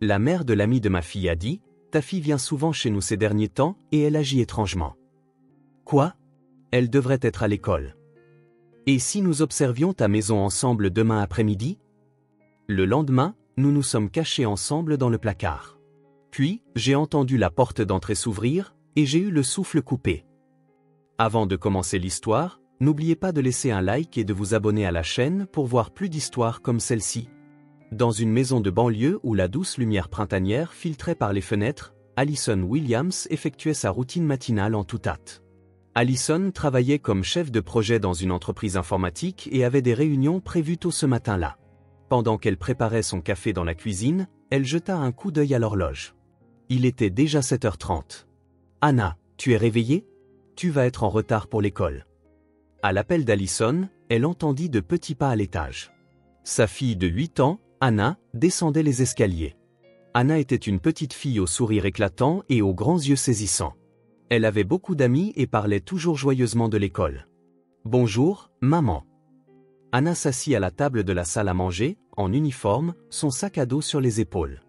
La mère de l'ami de ma fille a dit, ta fille vient souvent chez nous ces derniers temps et elle agit étrangement. Quoi? Elle devrait être à l'école. Et si nous observions ta maison ensemble demain après-midi? Le lendemain, nous nous sommes cachés ensemble dans le placard. Puis, j'ai entendu la porte d'entrée s'ouvrir, et j'ai eu le souffle coupé. Avant de commencer l'histoire, n'oubliez pas de laisser un like et de vous abonner à la chaîne pour voir plus d'histoires comme celle-ci. Dans une maison de banlieue où la douce lumière printanière filtrait par les fenêtres, Allison Williams effectuait sa routine matinale en toute hâte. Allison travaillait comme chef de projet dans une entreprise informatique et avait des réunions prévues tôt ce matin-là. Pendant qu'elle préparait son café dans la cuisine, elle jeta un coup d'œil à l'horloge. Il était déjà 7h30. « Anna, tu es réveillée? Tu vas être en retard pour l'école. » À l'appel d'Allison, elle entendit de petits pas à l'étage. Sa fille de 8 ans, Anna, descendait les escaliers. Anna était une petite fille au sourire éclatant et aux grands yeux saisissants. Elle avait beaucoup d'amis et parlait toujours joyeusement de l'école. « Bonjour, maman. » Anna s'assit à la table de la salle à manger, en uniforme, son sac à dos sur les épaules.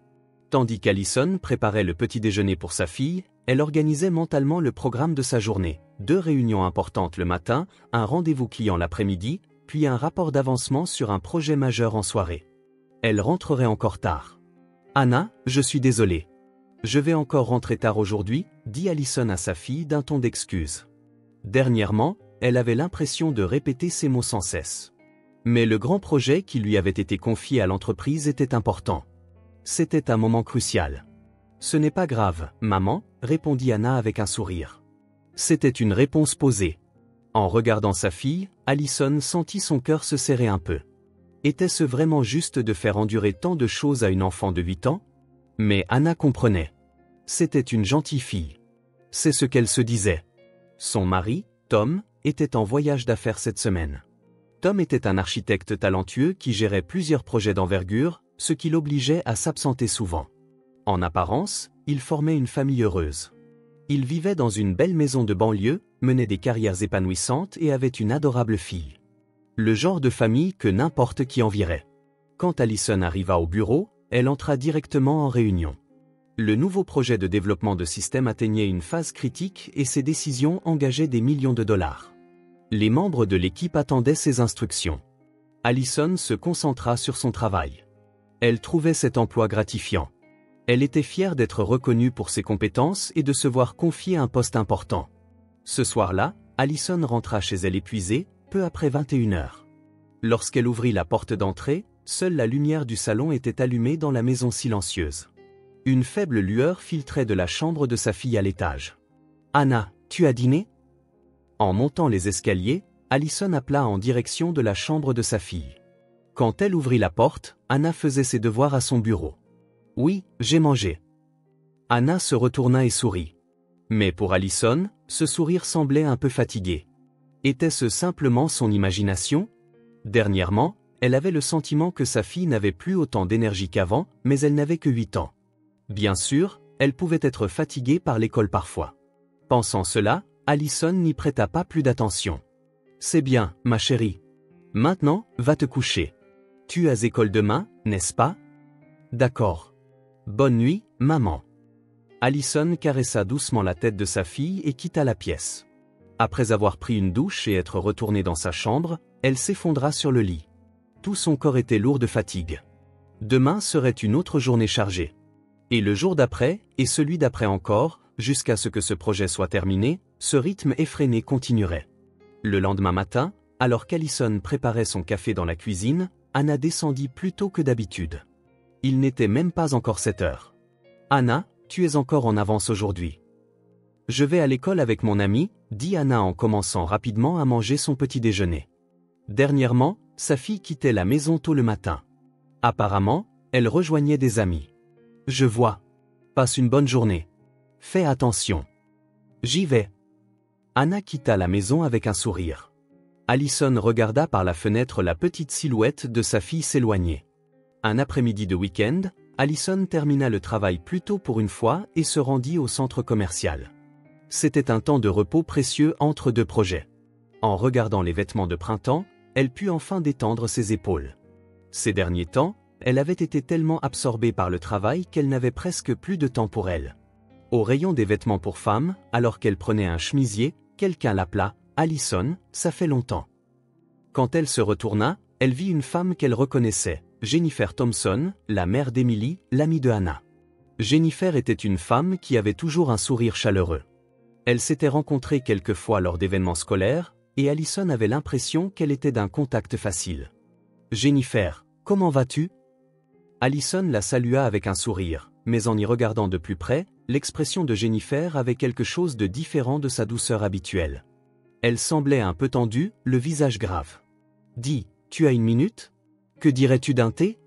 Tandis qu'Allison préparait le petit déjeuner pour sa fille, elle organisait mentalement le programme de sa journée. 2 réunions importantes le matin, un rendez-vous client l'après-midi, puis un rapport d'avancement sur un projet majeur en soirée. Elle rentrerait encore tard. « Anna, je suis désolée. Je vais encore rentrer tard aujourd'hui, » dit Allison à sa fille d'un ton d'excuse. Dernièrement, elle avait l'impression de répéter ces mots sans cesse. Mais le grand projet qui lui avait été confié à l'entreprise était important. C'était un moment crucial. « Ce n'est pas grave, maman, » répondit Anna avec un sourire. C'était une réponse posée. En regardant sa fille, Allison sentit son cœur se serrer un peu. Était-ce vraiment juste de faire endurer tant de choses à une enfant de 8 ans? Mais Anna comprenait. C'était une gentille fille. C'est ce qu'elle se disait. Son mari, Tom, était en voyage d'affaires cette semaine. Tom était un architecte talentueux qui gérait plusieurs projets d'envergure, ce qui l'obligeait à s'absenter souvent. En apparence, il formait une famille heureuse. Il vivait dans une belle maison de banlieue, menait des carrières épanouissantes et avait une adorable fille. Le genre de famille que n'importe qui envierait. Quand Allison arriva au bureau, elle entra directement en réunion. Le nouveau projet de développement de système atteignait une phase critique et ses décisions engageaient des millions de dollars. Les membres de l'équipe attendaient ses instructions. Allison se concentra sur son travail. Elle trouvait cet emploi gratifiant. Elle était fière d'être reconnue pour ses compétences et de se voir confier un poste important. Ce soir-là, Allison rentra chez elle épuisée, peu après 21h. Lorsqu'elle ouvrit la porte d'entrée, seule la lumière du salon était allumée dans la maison silencieuse. Une faible lueur filtrait de la chambre de sa fille à l'étage. « Anna, tu as dîné ?» En montant les escaliers, Allison appela en direction de la chambre de sa fille. Quand elle ouvrit la porte, Anna faisait ses devoirs à son bureau. « Oui, j'ai mangé. » Anna se retourna et sourit. Mais pour Allison, ce sourire semblait un peu fatigué. Était-ce simplement son imagination? Dernièrement, elle avait le sentiment que sa fille n'avait plus autant d'énergie qu'avant, mais elle n'avait que 8 ans. Bien sûr, elle pouvait être fatiguée par l'école parfois. Pensant cela, Allison n'y prêta pas plus d'attention. « C'est bien, ma chérie. Maintenant, va te coucher. Tu as école demain, n'est-ce pas? » « D'accord. Bonne nuit, maman. » Allison caressa doucement la tête de sa fille et quitta la pièce. Après avoir pris une douche et être retournée dans sa chambre, elle s'effondra sur le lit. Tout son corps était lourd de fatigue. Demain serait une autre journée chargée. Et le jour d'après, et celui d'après encore, jusqu'à ce que ce projet soit terminé, ce rythme effréné continuerait. Le lendemain matin, alors qu'Allison préparait son café dans la cuisine, Anna descendit plus tôt que d'habitude. Il n'était même pas encore 7h. « Anna, tu es encore en avance aujourd'hui. »« Je vais à l'école avec mon ami, » dit Anna en commençant rapidement à manger son petit déjeuner. Dernièrement, sa fille quittait la maison tôt le matin. Apparemment, elle rejoignait des amis. « Je vois. Passe une bonne journée. Fais attention. »« J'y vais. » Anna quitta la maison avec un sourire. Allison regarda par la fenêtre la petite silhouette de sa fille s'éloigner. Un après-midi de week-end, Allison termina le travail plus tôt pour une fois et se rendit au centre commercial. C'était un temps de repos précieux entre 2 projets. En regardant les vêtements de printemps, elle put enfin détendre ses épaules. Ces derniers temps, Elle avait été tellement absorbée par le travail qu'elle n'avait presque plus de temps pour elle. Au rayon des vêtements pour femmes, alors qu'elle prenait un chemisier, quelqu'un l'appela « Allison, ça fait longtemps ». Quand elle se retourna, elle vit une femme qu'elle reconnaissait, Jennifer Thompson, la mère d'Emily, l'amie de Hannah. Jennifer était une femme qui avait toujours un sourire chaleureux. Elle s'était rencontrée quelques fois lors d'événements scolaires, et Allison avait l'impression qu'elle était d'un contact facile. « Jennifer, comment vas-tu » Allison la salua avec un sourire, mais en y regardant de plus près, l'expression de Jennifer avait quelque chose de différent de sa douceur habituelle. Elle semblait un peu tendue, le visage grave. « Dis, tu as une minute ? Que dirais-tu d'un thé »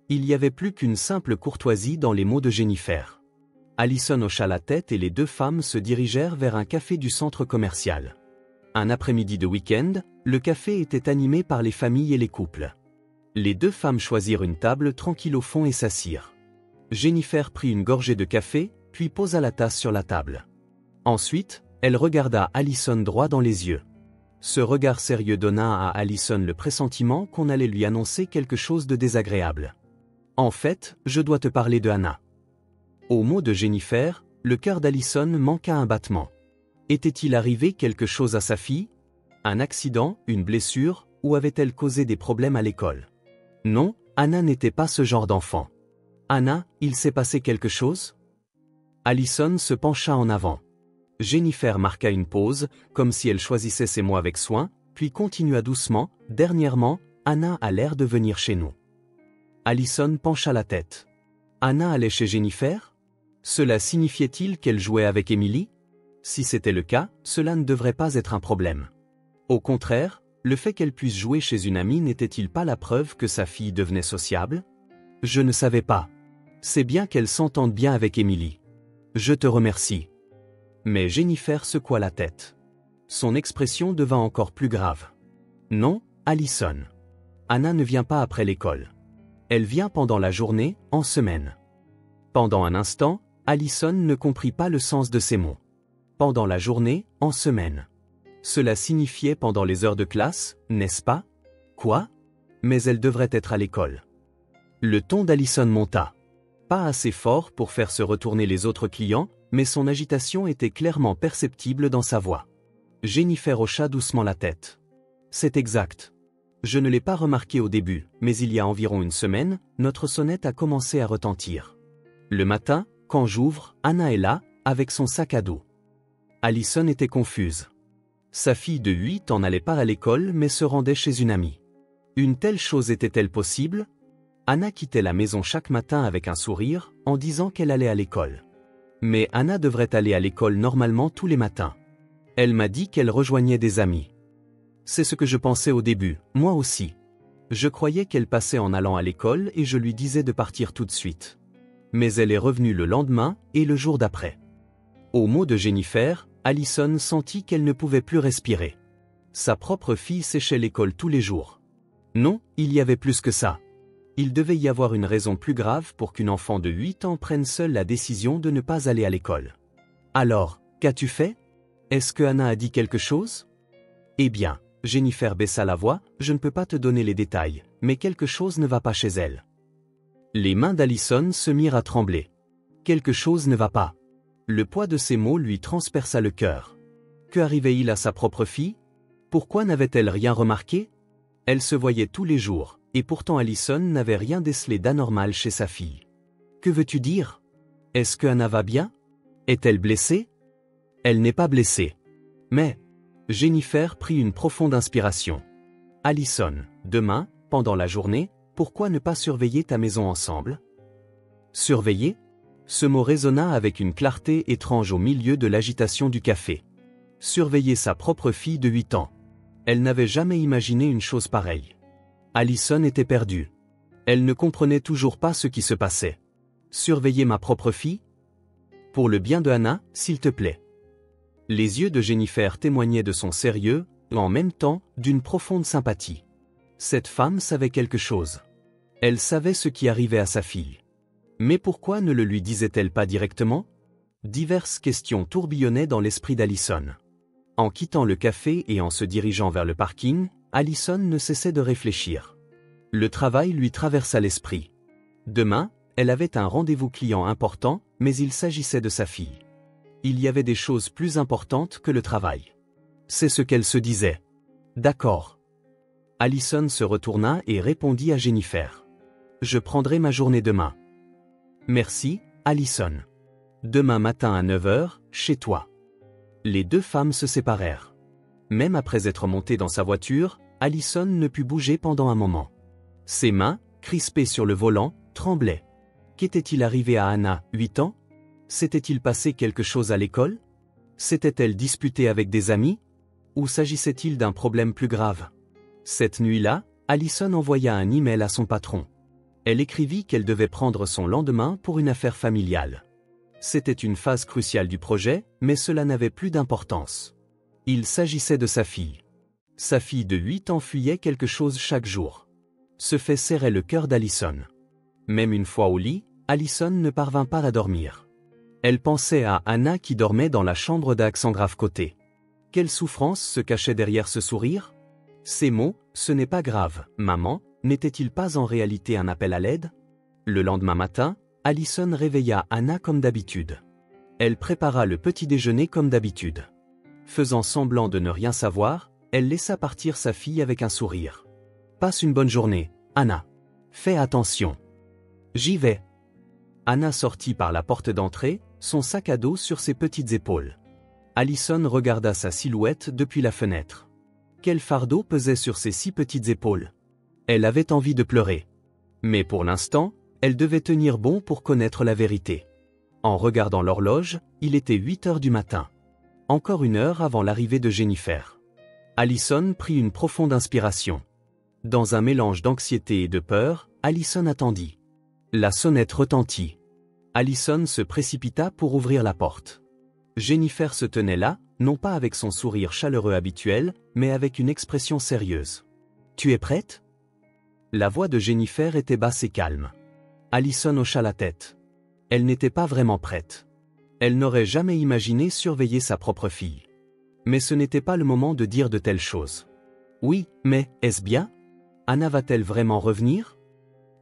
Il n'y avait plus qu'une simple courtoisie dans les mots de Jennifer. Allison hocha la tête et les deux femmes se dirigèrent vers un café du centre commercial. Un après-midi de week-end, le café était animé par les familles et les couples. Les deux femmes choisirent une table tranquille au fond et s'assirent. Jennifer prit une gorgée de café, puis posa la tasse sur la table. Ensuite, elle regarda Allison droit dans les yeux. Ce regard sérieux donna à Allison le pressentiment qu'on allait lui annoncer quelque chose de désagréable. « En fait, je dois te parler de Hannah. » Au mot de Jennifer, le cœur d'Allison manqua un battement. Était-il arrivé quelque chose à sa fille? Un accident, une blessure, ou avait-elle causé des problèmes à l'école? Non, Hannah n'était pas ce genre d'enfant. Hannah, il s'est passé quelque chose? Allison se pencha en avant. Jennifer marqua une pause, comme si elle choisissait ses mots avec soin, puis continua doucement, « Dernièrement, Hannah a l'air de venir chez nous. » Allison pencha la tête. Hannah allait chez Jennifer? Cela signifiait-il qu'elle jouait avec Emily? Si c'était le cas, cela ne devrait pas être un problème. Au contraire, le fait qu'elle puisse jouer chez une amie n'était-il pas la preuve que sa fille devenait sociable? Je ne savais pas. C'est bien qu'elle s'entende bien avec Emily. Je te remercie. Mais Jennifer secoua la tête. Son expression devint encore plus grave. Non, Allison. Hannah ne vient pas après l'école. Elle vient pendant la journée, en semaine. Pendant un instant, Allison ne comprit pas le sens de ces mots. Pendant la journée, en semaine. Cela signifiait pendant les heures de classe, n'est-ce pas? Quoi? Mais elle devrait être à l'école. Le ton d'Allison monta. Pas assez fort pour faire se retourner les autres clients, mais son agitation était clairement perceptible dans sa voix. Jennifer hocha doucement la tête. C'est exact. Je ne l'ai pas remarqué au début, mais il y a environ une semaine, notre sonnette a commencé à retentir. Le matin, quand j'ouvre, Hannah est là, avec son sac à dos. Allison était confuse. Sa fille de 8 ans n'allait pas à l'école mais se rendait chez une amie. Une telle chose était-elle possible? Hannah quittait la maison chaque matin avec un sourire, en disant qu'elle allait à l'école. Mais Hannah devrait aller à l'école normalement tous les matins. Elle m'a dit qu'elle rejoignait des amis. C'est ce que je pensais au début, moi aussi. Je croyais qu'elle passait en allant à l'école et je lui disais de partir tout de suite. Mais elle est revenue le lendemain et le jour d'après. Au mot de Jennifer, Allison sentit qu'elle ne pouvait plus respirer. Sa propre fille séchait l'école tous les jours. Non, il y avait plus que ça. Il devait y avoir une raison plus grave pour qu'une enfant de 8 ans prenne seule la décision de ne pas aller à l'école. Alors, qu'as-tu fait? Est-ce que Hannah a dit quelque chose? Eh bien, Jennifer baissa la voix, je ne peux pas te donner les détails, mais quelque chose ne va pas chez elle. Les mains d'Allison se mirent à trembler. Quelque chose ne va pas. Le poids de ces mots lui transperça le cœur. Que arrivait-il à sa propre fille? Pourquoi n'avait-elle rien remarqué? Elle se voyait tous les jours, et pourtant Allison n'avait rien décelé d'anormal chez sa fille. Que veux-tu dire? Est-ce que Hannah va bien? Est-elle blessée? Elle n'est pas blessée. Mais... Jennifer prit une profonde inspiration. Allison, demain, pendant la journée, pourquoi ne pas surveiller ta maison ensemble? Surveiller? Ce mot résonna avec une clarté étrange au milieu de l'agitation du café. Surveiller sa propre fille de 8 ans. Elle n'avait jamais imaginé une chose pareille. Allison était perdue. Elle ne comprenait toujours pas ce qui se passait. Surveiller ma propre fille? Pour le bien de Hannah, s'il te plaît. Les yeux de Jennifer témoignaient de son sérieux, et en même temps, d'une profonde sympathie. Cette femme savait quelque chose. Elle savait ce qui arrivait à sa fille. Mais pourquoi ne le lui disait-elle pas directement? Diverses questions tourbillonnaient dans l'esprit d'Allison. En quittant le café et en se dirigeant vers le parking, Allison ne cessait de réfléchir. Le travail lui traversa l'esprit. Demain, elle avait un rendez-vous client important, mais il s'agissait de sa fille. Il y avait des choses plus importantes que le travail. C'est ce qu'elle se disait. D'accord. Allison se retourna et répondit à Jennifer. Je prendrai ma journée demain. Merci, Allison. Demain matin à 9 h, chez toi. Les deux femmes se séparèrent. Même après être montée dans sa voiture, Allison ne put bouger pendant un moment. Ses mains, crispées sur le volant, tremblaient. Qu'était-il arrivé à Anna, 8 ans? S'était-il passé quelque chose à l'école? S'était-elle disputée avec des amis? Ou s'agissait-il d'un problème plus grave? Cette nuit-là, Allison envoya un email à son patron. Elle écrivit qu'elle devait prendre son lendemain pour une affaire familiale. C'était une phase cruciale du projet, mais cela n'avait plus d'importance. Il s'agissait de sa fille. Sa fille de 8 ans fuyait quelque chose chaque jour. Ce fait serrait le cœur d'Allison. Même une fois au lit, Allison ne parvint pas à dormir. Elle pensait à Anna qui dormait dans la chambre d'accent grave côté. Quelle souffrance se cachait derrière ce sourire? Ces mots, ce n'est pas grave, maman, n'était-il pas en réalité un appel à l'aide? Le lendemain matin, Allison réveilla Anna comme d'habitude. Elle prépara le petit déjeuner comme d'habitude. Faisant semblant de ne rien savoir, elle laissa partir sa fille avec un sourire. Passe une bonne journée, Anna. Fais attention. J'y vais. Anna sortit par la porte d'entrée, son sac à dos sur ses petites épaules. Allison regarda sa silhouette depuis la fenêtre. Quel fardeau pesait sur ses si petites épaules? Elle avait envie de pleurer. Mais pour l'instant, elle devait tenir bon pour connaître la vérité. En regardant l'horloge, il était 8 h du matin. Encore 1 heure avant l'arrivée de Jennifer. Allison prit une profonde inspiration. Dans un mélange d'anxiété et de peur, Allison attendit. La sonnette retentit. Allison se précipita pour ouvrir la porte. Jennifer se tenait là, non pas avec son sourire chaleureux habituel, mais avec une expression sérieuse. « Tu es prête ?» La voix de Jennifer était basse et calme. Allison hocha la tête. Elle n'était pas vraiment prête. Elle n'aurait jamais imaginé surveiller sa propre fille. Mais ce n'était pas le moment de dire de telles choses. « Oui, mais, est-ce bien? Anna va-t-elle vraiment revenir?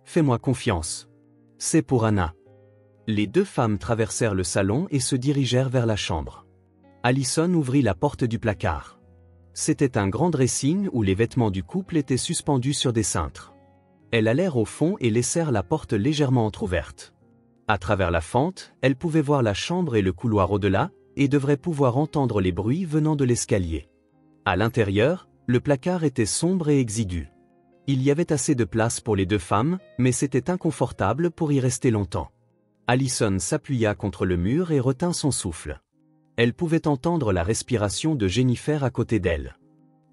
Fais-moi confiance. C'est pour Anna. » Les deux femmes traversèrent le salon et se dirigèrent vers la chambre. Allison ouvrit la porte du placard. C'était un grand dressing où les vêtements du couple étaient suspendus sur des cintres. Elles allèrent au fond et laissèrent la porte légèrement entr'ouverte. À travers la fente, elles pouvaient voir la chambre et le couloir au-delà, et devraient pouvoir entendre les bruits venant de l'escalier. À l'intérieur, le placard était sombre et exigu. Il y avait assez de place pour les deux femmes, mais c'était inconfortable pour y rester longtemps. Allison s'appuya contre le mur et retint son souffle. Elle pouvait entendre la respiration de Jennifer à côté d'elle.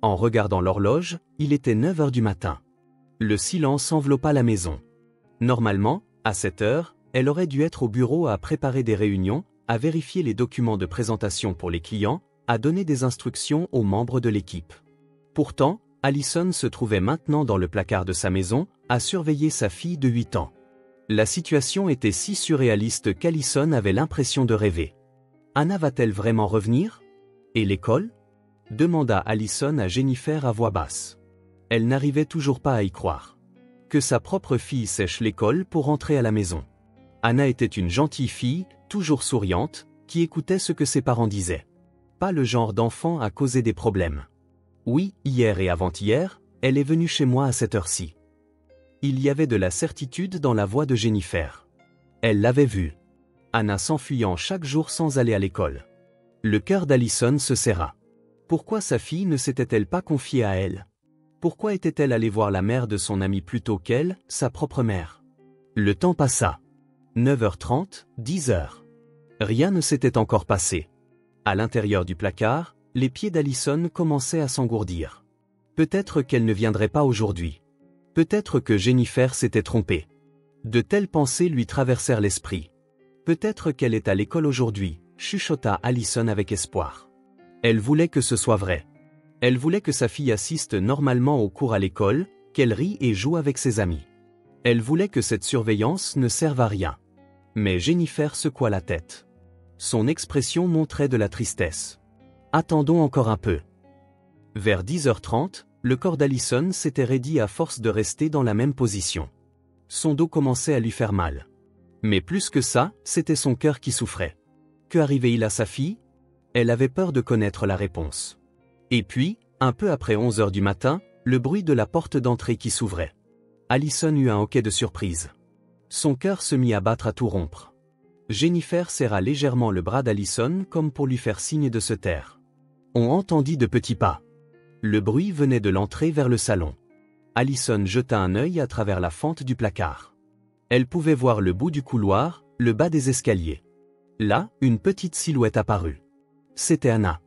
En regardant l'horloge, il était 9 h du matin. Le silence enveloppa la maison. Normalement, à cette heure, elle aurait dû être au bureau à préparer des réunions, à vérifier les documents de présentation pour les clients, à donner des instructions aux membres de l'équipe. Pourtant, Allison se trouvait maintenant dans le placard de sa maison, à surveiller sa fille de 8 ans. La situation était si surréaliste qu'Allison avait l'impression de rêver. Anna va-t-elle vraiment revenir? Et l'école? Demanda Allison à Jennifer à voix basse. Elle n'arrivait toujours pas à y croire. Que sa propre fille sèche l'école pour rentrer à la maison. Anna était une gentille fille, toujours souriante, qui écoutait ce que ses parents disaient. Pas le genre d'enfant à causer des problèmes. Oui, hier et avant-hier, elle est venue chez moi à cette heure-ci. Il y avait de la certitude dans la voix de Jennifer. Elle l'avait vue. Anna s'enfuyant chaque jour sans aller à l'école. Le cœur d'Allison se serra. Pourquoi sa fille ne s'était-elle pas confiée à elle? Pourquoi était-elle allée voir la mère de son amie plutôt qu'elle, sa propre mère? Le temps passa. 9 h 30, 10 h. Rien ne s'était encore passé. À l'intérieur du placard, les pieds d'Allison commençaient à s'engourdir. Peut-être qu'elle ne viendrait pas aujourd'hui. Peut-être que Jennifer s'était trompée. De telles pensées lui traversèrent l'esprit. Peut-être qu'elle est à l'école aujourd'hui, chuchota Allison avec espoir. Elle voulait que ce soit vrai. Elle voulait que sa fille assiste normalement aux cours à l'école, qu'elle rie et joue avec ses amis. Elle voulait que cette surveillance ne serve à rien. Mais Jennifer secoua la tête. Son expression montrait de la tristesse. Attendons encore un peu. Vers 10 h 30, Le corps d'Allison s'était raidi à force de rester dans la même position. Son dos commençait à lui faire mal. Mais plus que ça, c'était son cœur qui souffrait. Que arrivait-il à sa fille? Elle avait peur de connaître la réponse. Et puis, un peu après 11 heures du matin, le bruit de la porte d'entrée qui s'ouvrait. Allison eut un hoquet de surprise. Son cœur se mit à battre à tout rompre. Jennifer serra légèrement le bras d'Allison comme pour lui faire signe de se taire. On entendit de petits pas. Le bruit venait de l'entrée vers le salon. Allison jeta un œil à travers la fente du placard. Elle pouvait voir le bout du couloir, le bas des escaliers. Là, une petite silhouette apparut. C'était Anna.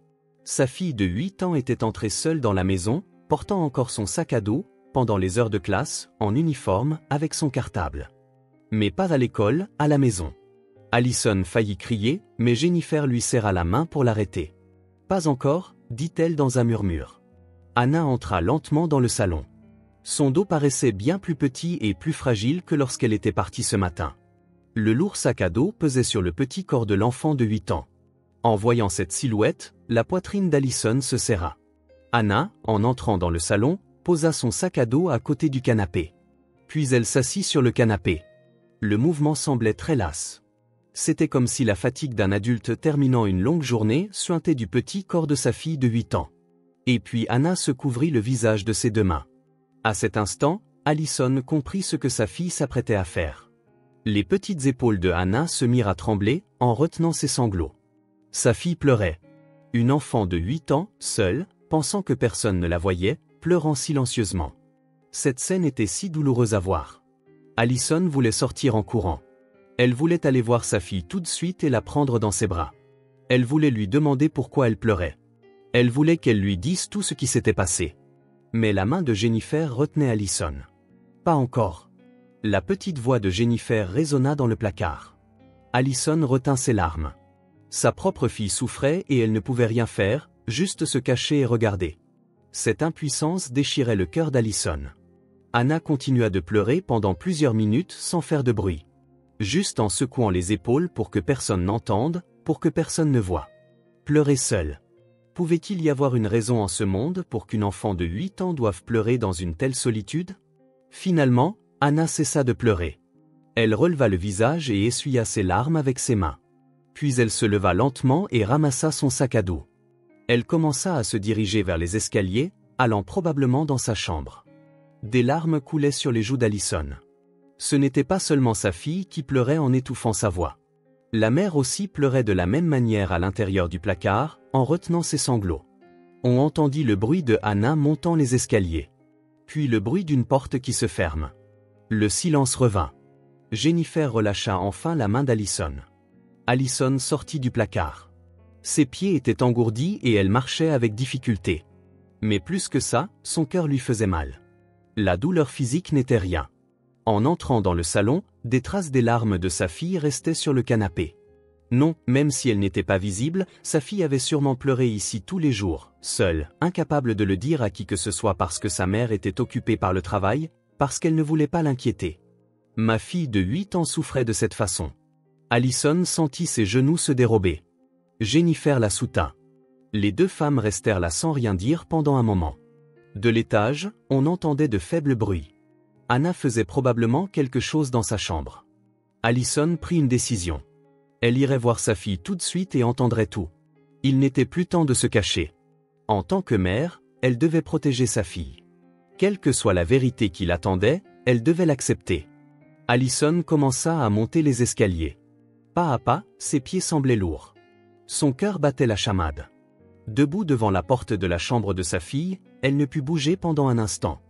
Sa fille de 8 ans était entrée seule dans la maison, portant encore son sac à dos, pendant les heures de classe, en uniforme, avec son cartable. Mais pas à l'école, à la maison. Allison faillit crier, mais Jennifer lui serra la main pour l'arrêter. Pas encore, dit-elle dans un murmure. Anna entra lentement dans le salon. Son dos paraissait bien plus petit et plus fragile que lorsqu'elle était partie ce matin. Le lourd sac à dos pesait sur le petit corps de l'enfant de 8 ans. En voyant cette silhouette, la poitrine d'Allison se serra. Anna, en entrant dans le salon, posa son sac à dos à côté du canapé. Puis elle s'assit sur le canapé. Le mouvement semblait très las. C'était comme si la fatigue d'un adulte terminant une longue journée suintait du petit corps de sa fille de 8 ans. Et puis Anna se couvrit le visage de ses deux mains. À cet instant, Allison comprit ce que sa fille s'apprêtait à faire. Les petites épaules de Anna se mirent à trembler en retenant ses sanglots. Sa fille pleurait. Une enfant de 8 ans, seule, pensant que personne ne la voyait, pleurant silencieusement. Cette scène était si douloureuse à voir. Allison voulait sortir en courant. Elle voulait aller voir sa fille tout de suite et la prendre dans ses bras. Elle voulait lui demander pourquoi elle pleurait. Elle voulait qu'elle lui dise tout ce qui s'était passé. Mais la main de Jennifer retenait Allison. Pas encore. La petite voix de Jennifer résonna dans le placard. Allison retint ses larmes. Sa propre fille souffrait et elle ne pouvait rien faire, juste se cacher et regarder. Cette impuissance déchirait le cœur d'Allison. Anna continua de pleurer pendant plusieurs minutes sans faire de bruit. Juste en secouant les épaules pour que personne n'entende, pour que personne ne voie. Pleurer seule. Pouvait-il y avoir une raison en ce monde pour qu'une enfant de 8 ans doive pleurer dans une telle solitude? Finalement, Anna cessa de pleurer. Elle releva le visage et essuya ses larmes avec ses mains. Puis elle se leva lentement et ramassa son sac à dos. Elle commença à se diriger vers les escaliers, allant probablement dans sa chambre. Des larmes coulaient sur les joues d'Allison. Ce n'était pas seulement sa fille qui pleurait en étouffant sa voix. La mère aussi pleurait de la même manière à l'intérieur du placard, en retenant ses sanglots. On entendit le bruit de Anna montant les escaliers. Puis le bruit d'une porte qui se ferme. Le silence revint. Jennifer relâcha enfin la main d'Allison. Allison sortit du placard. Ses pieds étaient engourdis et elle marchait avec difficulté. Mais plus que ça, son cœur lui faisait mal. La douleur physique n'était rien. En entrant dans le salon, des traces des larmes de sa fille restaient sur le canapé. Non, même si elle n'était pas visible, sa fille avait sûrement pleuré ici tous les jours, seule, incapable de le dire à qui que ce soit parce que sa mère était occupée par le travail, parce qu'elle ne voulait pas l'inquiéter. Ma fille de 8 ans souffrait de cette façon. Allison sentit ses genoux se dérober. Jennifer la soutint. Les deux femmes restèrent là sans rien dire pendant un moment. De l'étage, on entendait de faibles bruits. Anna faisait probablement quelque chose dans sa chambre. Allison prit une décision. Elle irait voir sa fille tout de suite et entendrait tout. Il n'était plus temps de se cacher. En tant que mère, elle devait protéger sa fille. Quelle que soit la vérité qui l'attendait, elle devait l'accepter. Allison commença à monter les escaliers. Pas à pas, ses pieds semblaient lourds. Son cœur battait la chamade. Debout devant la porte de la chambre de sa fille, elle ne put bouger pendant un instant.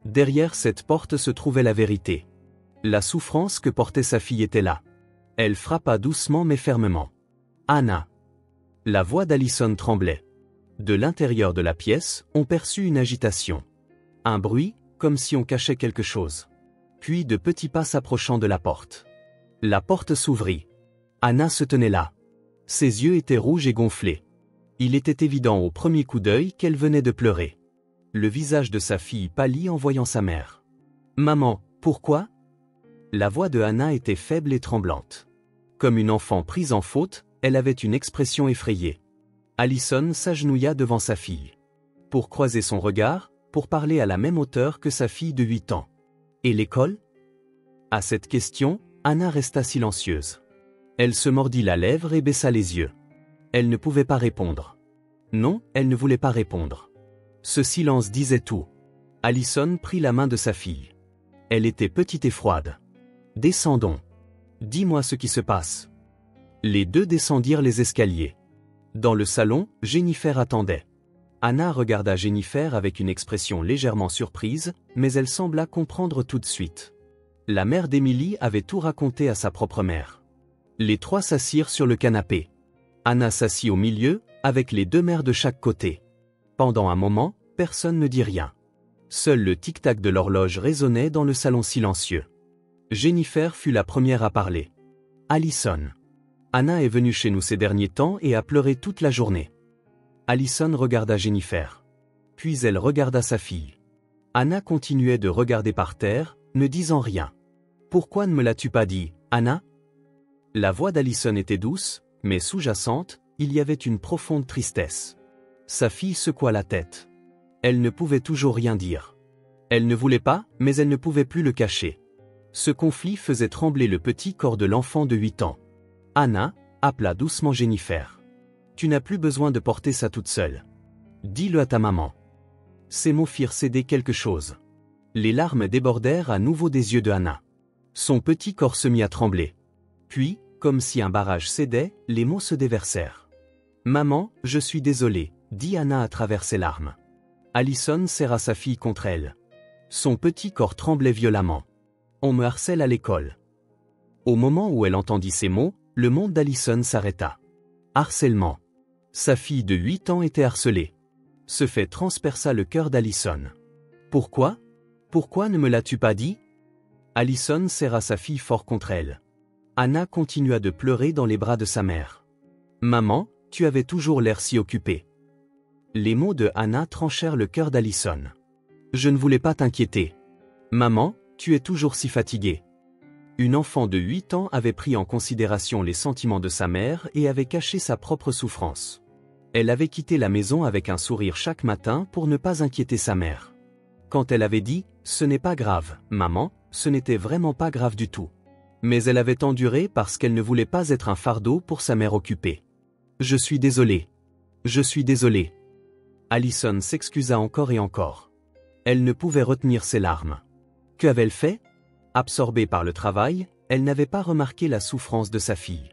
Derrière cette porte se trouvait la vérité. La souffrance que portait sa fille était là. Elle frappa doucement mais fermement. Anna. La voix d'Allison tremblait. De l'intérieur de la pièce, on perçut une agitation. Un bruit, comme si on cachait quelque chose. Puis de petits pas s'approchant de la porte. La porte s'ouvrit. Anna se tenait là. Ses yeux étaient rouges et gonflés. Il était évident au premier coup d'œil qu'elle venait de pleurer. Le visage de sa fille pâlit en voyant sa mère. « Maman, pourquoi ?» La voix de Anna était faible et tremblante. Comme une enfant prise en faute, elle avait une expression effrayée. Allison s'agenouilla devant sa fille. Pour croiser son regard, pour parler à la même hauteur que sa fille de 8 ans. Et l'école? À cette question, Anna resta silencieuse. Elle se mordit la lèvre et baissa les yeux. Elle ne pouvait pas répondre. Non, elle ne voulait pas répondre. Ce silence disait tout. Allison prit la main de sa fille. Elle était petite et froide. « Descendons. Dis-moi ce qui se passe. » Les deux descendirent les escaliers. Dans le salon, Jennifer attendait. Anna regarda Jennifer avec une expression légèrement surprise, mais elle sembla comprendre tout de suite. La mère d'Emily avait tout raconté à sa propre mère. Les trois s'assirent sur le canapé. Anna s'assit au milieu, avec les deux mères de chaque côté. Pendant un moment, personne ne dit rien. Seul le tic-tac de l'horloge résonnait dans le salon silencieux. Jennifer fut la première à parler. « Allison. Anna est venue chez nous ces derniers temps et a pleuré toute la journée. » Allison regarda Jennifer. Puis elle regarda sa fille. Anna continuait de regarder par terre, ne disant rien. « Pourquoi ne me l'as-tu pas dit, Anna ?» La voix d'Allison était douce, mais sous-jacente, il y avait une profonde tristesse. Sa fille secoua la tête. Elle ne pouvait toujours rien dire. Elle ne voulait pas, mais elle ne pouvait plus le cacher. Ce conflit faisait trembler le petit corps de l'enfant de 8 ans. Anna appela doucement Jennifer. « Tu n'as plus besoin de porter ça toute seule. Dis-le à ta maman. » Ces mots firent céder quelque chose. Les larmes débordèrent à nouveau des yeux de Anna. Son petit corps se mit à trembler. Puis, comme si un barrage cédait, les mots se déversèrent. « Maman, je suis désolée, » dit Anna à travers ses larmes. Allison serra sa fille contre elle. Son petit corps tremblait violemment. « On me harcèle à l'école. » Au moment où elle entendit ces mots, le monde d'Allison s'arrêta. Harcèlement. Sa fille de 8 ans était harcelée. Ce fait transperça le cœur d'Allison. « Pourquoi? Pourquoi ne me l'as-tu pas dit ?» Allison serra sa fille fort contre elle. Anna continua de pleurer dans les bras de sa mère. « Maman, tu avais toujours l'air si occupée. » Les mots de Anna tranchèrent le cœur d'Allison. « Je ne voulais pas t'inquiéter. Maman, tu es toujours si fatiguée. » Une enfant de 8 ans avait pris en considération les sentiments de sa mère et avait caché sa propre souffrance. Elle avait quitté la maison avec un sourire chaque matin pour ne pas inquiéter sa mère. Quand elle avait dit « Ce n'est pas grave, maman », ce n'était vraiment pas grave du tout. Mais elle avait enduré parce qu'elle ne voulait pas être un fardeau pour sa mère occupée. « Je suis désolée. Je suis désolée. » Allison s'excusa encore et encore. Elle ne pouvait retenir ses larmes. Qu'avait-elle fait? Absorbée par le travail, elle n'avait pas remarqué la souffrance de sa fille.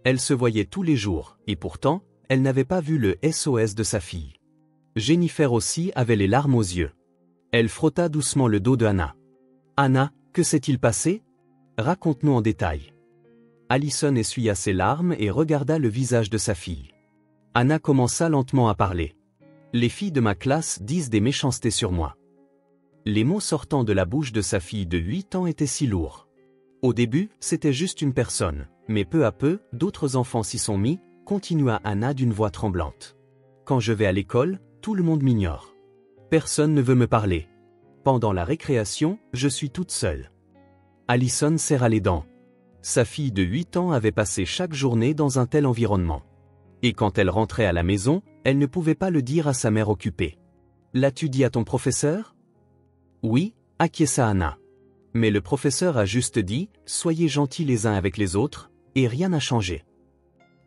Elle se voyait tous les jours, et pourtant, elle n'avait pas vu le SOS de sa fille. Jennifer aussi avait les larmes aux yeux. Elle frotta doucement le dos de Anna. « Anna, que s'est-il passé? Raconte-nous en détail. » Allison essuya ses larmes et regarda le visage de sa fille. Anna commença lentement à parler. « Les filles de ma classe disent des méchancetés sur moi. » Les mots sortant de la bouche de sa fille de 8 ans étaient si lourds. Au début, c'était juste une personne, mais peu à peu, d'autres enfants s'y sont mis, continua Anna d'une voix tremblante. Quand je vais à l'école, tout le monde m'ignore. Personne ne veut me parler. Pendant la récréation, je suis toute seule. Allison serra les dents. Sa fille de 8 ans avait passé chaque journée dans un tel environnement. Et quand elle rentrait à la maison, elle ne pouvait pas le dire à sa mère occupée. « L'as-tu dit à ton professeur ?» Oui, acquiesça Anna. Mais le professeur a juste dit « Soyez gentils les uns avec les autres », et rien n'a changé.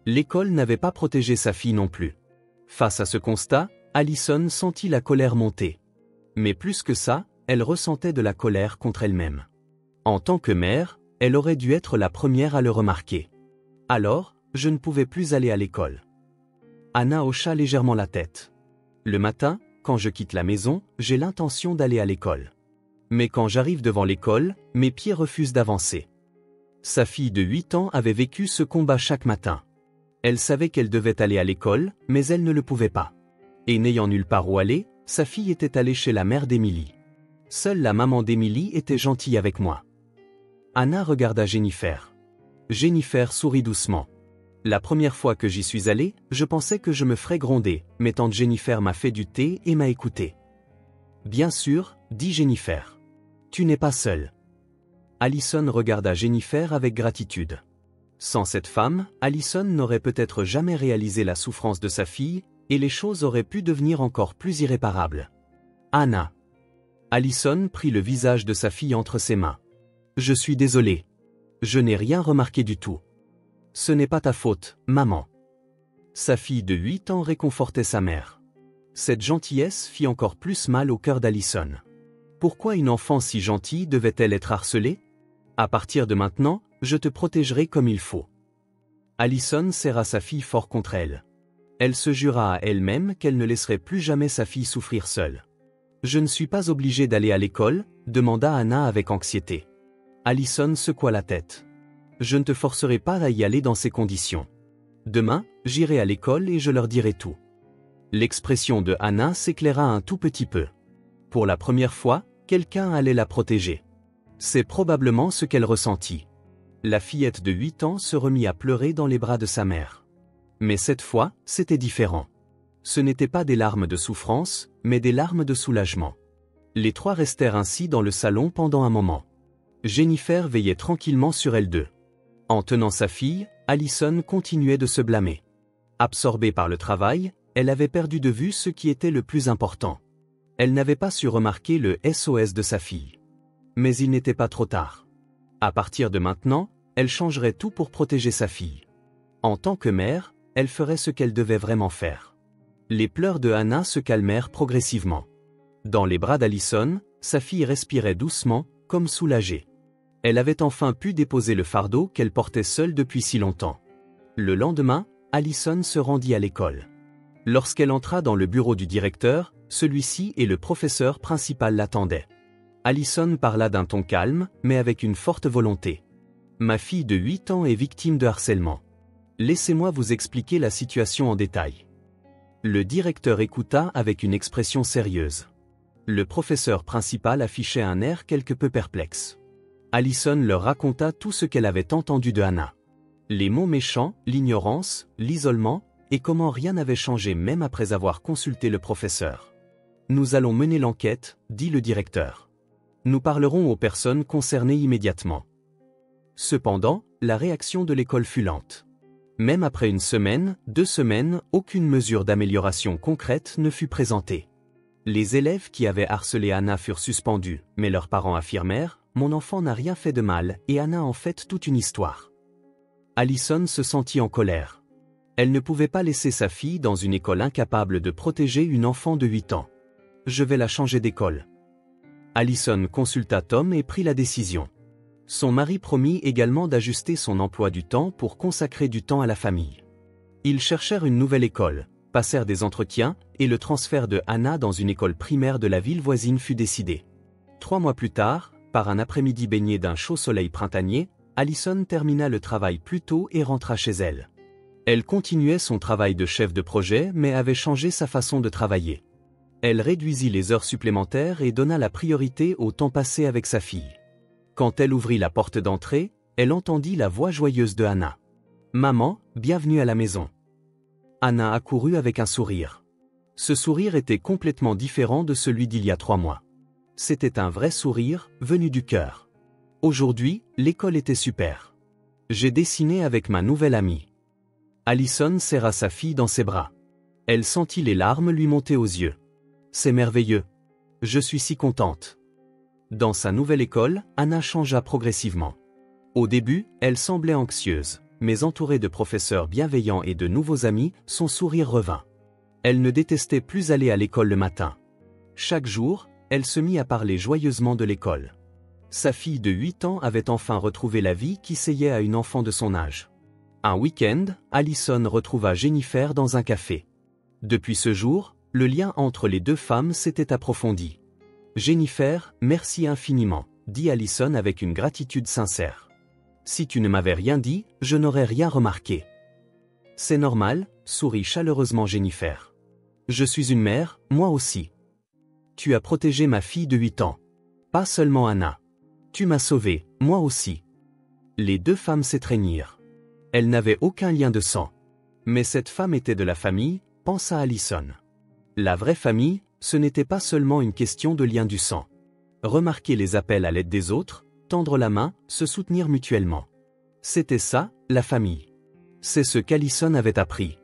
L'école n'avait pas protégé sa fille non plus. Face à ce constat, Allison sentit la colère monter. Mais plus que ça, elle ressentait de la colère contre elle-même. En tant que mère, elle aurait dû être la première à le remarquer. Alors, je ne pouvais plus aller à l'école. Anna hocha légèrement la tête. Le matin, quand je quitte la maison, j'ai l'intention d'aller à l'école. Mais quand j'arrive devant l'école, mes pieds refusent d'avancer. Sa fille de 8 ans avait vécu ce combat chaque matin. Elle savait qu'elle devait aller à l'école, mais elle ne le pouvait pas. Et n'ayant nulle part où aller, sa fille était allée chez la mère d'Emily. Seule la maman d'Emily était gentille avec moi. Anna regarda Jennifer. Jennifer sourit doucement. La première fois que j'y suis allée, je pensais que je me ferais gronder, mais tante Jennifer m'a fait du thé et m'a écouté. Bien sûr, dit Jennifer. Tu n'es pas seule. Allison regarda Jennifer avec gratitude. Sans cette femme, Allison n'aurait peut-être jamais réalisé la souffrance de sa fille, et les choses auraient pu devenir encore plus irréparables. Anna. Allison prit le visage de sa fille entre ses mains. Je suis désolé. Je n'ai rien remarqué du tout. Ce n'est pas ta faute, maman. Sa fille de 8 ans réconfortait sa mère. Cette gentillesse fit encore plus mal au cœur d'Allison. Pourquoi une enfant si gentille devait-elle être harcelée? À partir de maintenant, je te protégerai comme il faut. Allison serra sa fille fort contre elle. Elle se jura à elle-même qu'elle ne laisserait plus jamais sa fille souffrir seule. Je ne suis pas obligée d'aller à l'école, demanda Anna avec anxiété. Allison secoua la tête. Je ne te forcerai pas à y aller dans ces conditions. Demain, j'irai à l'école et je leur dirai tout. L'expression de Anna s'éclaira un tout petit peu. Pour la première fois, quelqu'un allait la protéger. C'est probablement ce qu'elle ressentit. La fillette de 8 ans se remit à pleurer dans les bras de sa mère. Mais cette fois, c'était différent. Ce n'étaient pas des larmes de souffrance, mais des larmes de soulagement. Les trois restèrent ainsi dans le salon pendant un moment. Jennifer veillait tranquillement sur elles deux. En tenant sa fille, Allison continuait de se blâmer. Absorbée par le travail, elle avait perdu de vue ce qui était le plus important. Elle n'avait pas su remarquer le SOS de sa fille. Mais il n'était pas trop tard. À partir de maintenant, elle changerait tout pour protéger sa fille. En tant que mère, elle ferait ce qu'elle devait vraiment faire. Les pleurs de Anna se calmèrent progressivement. Dans les bras d'Allison, sa fille respirait doucement, comme soulagée. Elle avait enfin pu déposer le fardeau qu'elle portait seule depuis si longtemps. Le lendemain, Allison se rendit à l'école. Lorsqu'elle entra dans le bureau du directeur, celui-ci et le professeur principal l'attendaient. Allison parla d'un ton calme, mais avec une forte volonté. Ma fille de 8 ans est victime de harcèlement. Laissez-moi vous expliquer la situation en détail. Le directeur écouta avec une expression sérieuse. Le professeur principal affichait un air quelque peu perplexe. Allison leur raconta tout ce qu'elle avait entendu de Anna. Les mots méchants, l'ignorance, l'isolement, et comment rien n'avait changé même après avoir consulté le professeur. Nous allons mener l'enquête, dit le directeur. Nous parlerons aux personnes concernées immédiatement. Cependant, la réaction de l'école fut lente. Même après une semaine, 2 semaines, aucune mesure d'amélioration concrète ne fut présentée. Les élèves qui avaient harcelé Anna furent suspendus, mais leurs parents affirmèrent « Mon enfant n'a rien fait de mal et Anna en fait toute une histoire ». Allison se sentit en colère. Elle ne pouvait pas laisser sa fille dans une école incapable de protéger une enfant de 8 ans. « Je vais la changer d'école ». Allison consulta Tom et prit la décision. Son mari promit également d'ajuster son emploi du temps pour consacrer du temps à la famille. Ils cherchèrent une nouvelle école, passèrent des entretiens, et le transfert de Anna dans une école primaire de la ville voisine fut décidé. 3 mois plus tard, par un après-midi baigné d'un chaud soleil printanier, Allison termina le travail plus tôt et rentra chez elle. Elle continuait son travail de chef de projet mais avait changé sa façon de travailler. Elle réduisit les heures supplémentaires et donna la priorité au temps passé avec sa fille. Quand elle ouvrit la porte d'entrée, elle entendit la voix joyeuse de Anna. « Maman, bienvenue à la maison. » Anna accourut avec un sourire. Ce sourire était complètement différent de celui d'il y a 3 mois. C'était un vrai sourire, venu du cœur. Aujourd'hui, l'école était super. J'ai dessiné avec ma nouvelle amie. Allison serra sa fille dans ses bras. Elle sentit les larmes lui monter aux yeux. C'est merveilleux. Je suis si contente. Dans sa nouvelle école, Anna changea progressivement. Au début, elle semblait anxieuse, mais entourée de professeurs bienveillants et de nouveaux amis, son sourire revint. Elle ne détestait plus aller à l'école le matin. Chaque jour, elle se mit à parler joyeusement de l'école. Sa fille de 8 ans avait enfin retrouvé la vie qui seyait à une enfant de son âge. Un week-end, Allison retrouva Jennifer dans un café. Depuis ce jour, le lien entre les deux femmes s'était approfondi. « Jennifer, merci infiniment », dit Allison avec une gratitude sincère. « Si tu ne m'avais rien dit, je n'aurais rien remarqué. »« C'est normal », sourit chaleureusement Jennifer. « Je suis une mère, moi aussi. Tu as protégé ma fille de 8 ans. Pas seulement Anna. Tu m'as sauvée, moi aussi. » Les deux femmes s'étreignirent. Elles n'avaient aucun lien de sang. Mais cette femme était de la famille, pensa Allison. La vraie famille, ce n'était pas seulement une question de lien du sang. Remarquer les appels à l'aide des autres, tendre la main, se soutenir mutuellement. C'était ça, la famille. C'est ce qu'Allison avait appris.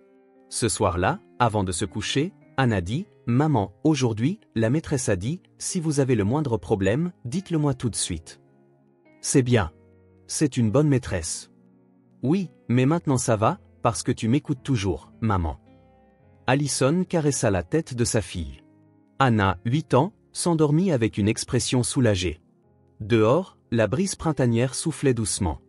Ce soir-là, avant de se coucher, Anna dit, « Maman, aujourd'hui, la maîtresse a dit, si vous avez le moindre problème, dites-le moi tout de suite. » C'est bien. C'est une bonne maîtresse. Oui, mais maintenant ça va, parce que tu m'écoutes toujours, maman. Allison caressa la tête de sa fille. Anna, 8 ans, s'endormit avec une expression soulagée. Dehors, la brise printanière soufflait doucement.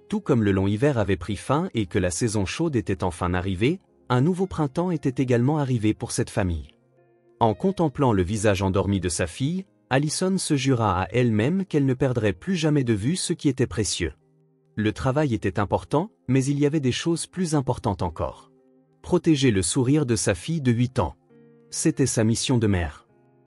Tout comme le long hiver avait pris fin et que la saison chaude était enfin arrivée, un nouveau printemps était également arrivé pour cette famille. En contemplant le visage endormi de sa fille, Allison se jura à elle-même qu'elle ne perdrait plus jamais de vue ce qui était précieux. Le travail était important, mais il y avait des choses plus importantes encore. Protéger le sourire de sa fille de 8 ans. C'était sa mission de mère.